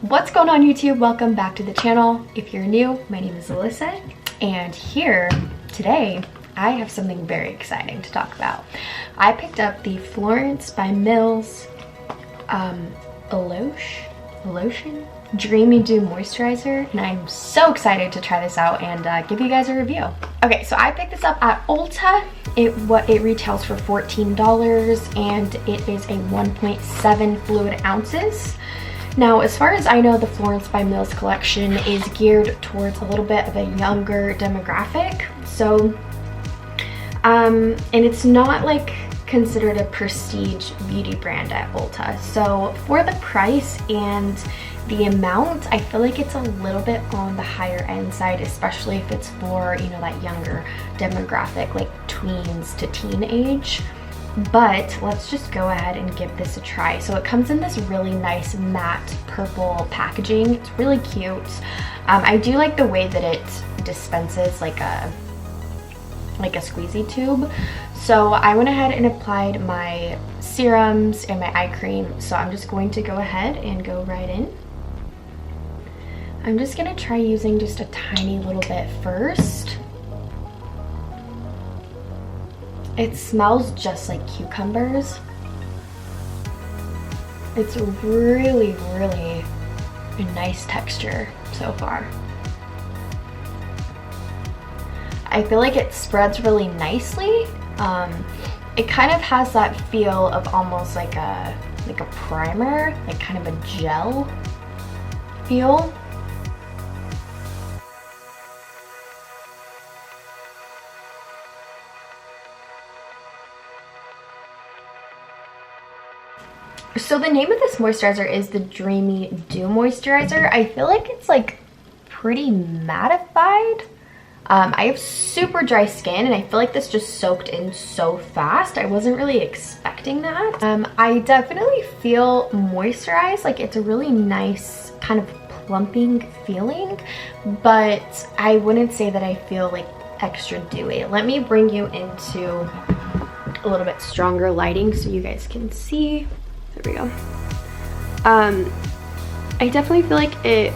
What's going on YouTube? Welcome back to the channel. If you're new, my name is Alyssa, and here today I have something very exciting to talk about. I picked up the Florence by Mills Lotion Dreamy Dew Moisturizer, and I'm so excited to try this out and give you guys a review. Okay, so I picked this up at Ulta. It retails for $14 and it is a 1.7 fluid ounces. Now, as far as I know, the Florence by Mills collection is geared towards a little bit of a younger demographic. So, and it's not like considered a prestige beauty brand at Ulta. So for the price and the amount, I feel like it's a little bit on the higher end side, especially if it's for, you know, that younger demographic, like tweens to teen age. But let's just go ahead and give this a try. So it comes in this really nice matte purple packaging. It's really cute. I do like the way that it dispenses like a squeezy tube. So I went ahead and applied my serums and my eye cream. So I'm just going to go ahead and go right in. I'm just gonna try using just a tiny little bit first. It smells just like cucumbers. It's really, really a nice texture so far. I feel like it spreads really nicely. It kind of has that feel of almost like a primer, like kind of a gel feel. So the name of this moisturizer is the Dreamy Dew Moisturizer. I feel like it's like pretty mattified. I have super dry skin and I feel like this just soaked in so fast. I wasn't really expecting that. I definitely feel moisturized, like it's a really nice kind of plumping feeling, but I wouldn't say that I feel like extra dewy. Let me bring you into a little bit stronger lighting so you guys can see. There we go. I definitely feel like it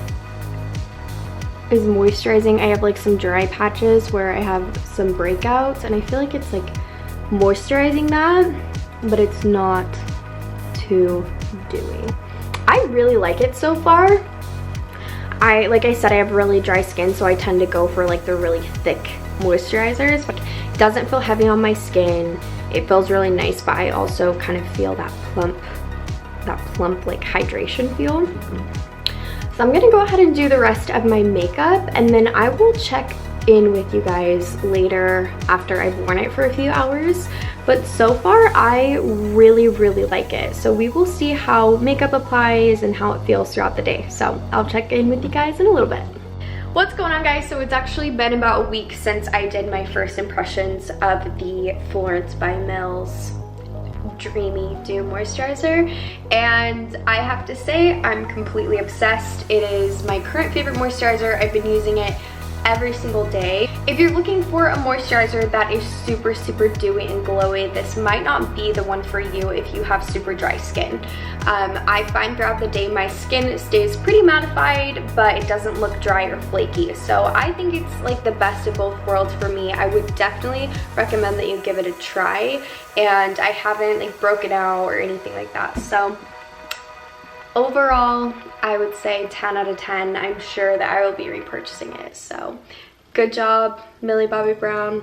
is moisturizing. I have like some dry patches where I have some breakouts and I feel like it's like moisturizing that, but it's not too dewy. I really like it so far. Like I said, I have really dry skin, so I tend to go for like the really thick moisturizers. Like, it doesn't feel heavy on my skin. It feels really nice, but I also kind of feel that plump like hydration feel. So I'm gonna go ahead and do the rest of my makeup, and then I will check in with you guys later after I've worn it for a few hours. But so far, I really, really like it. So we will see how makeup applies and how it feels throughout the day. So I'll check in with you guys in a little bit. What's going on, guys? So it's actually been about a week since I did my first impressions of the Florence by Mills Dreamy Dew Moisturizer, and I have to say I'm completely obsessed. It is my current favorite moisturizer. I've been using it every single day. If you're looking for a moisturizer that is super, super dewy and glowy, this might not be the one for you if you have super dry skin. I find throughout the day my skin stays pretty mattified, but it doesn't look dry or flaky. So I think it's like the best of both worlds for me. I would definitely recommend that you give it a try, and I haven't like broken out or anything like that. So overall, I would say 10 out of 10. I'm sure that I will be repurchasing it. So good job, Millie Bobby Brown.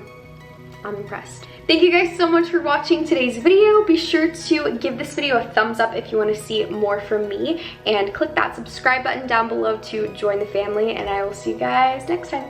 I'm impressed. Thank you guys so much for watching today's video. Be sure to give this video a thumbs up if you want to see more from me, and click that subscribe button down below to join the family, and I will see you guys next time.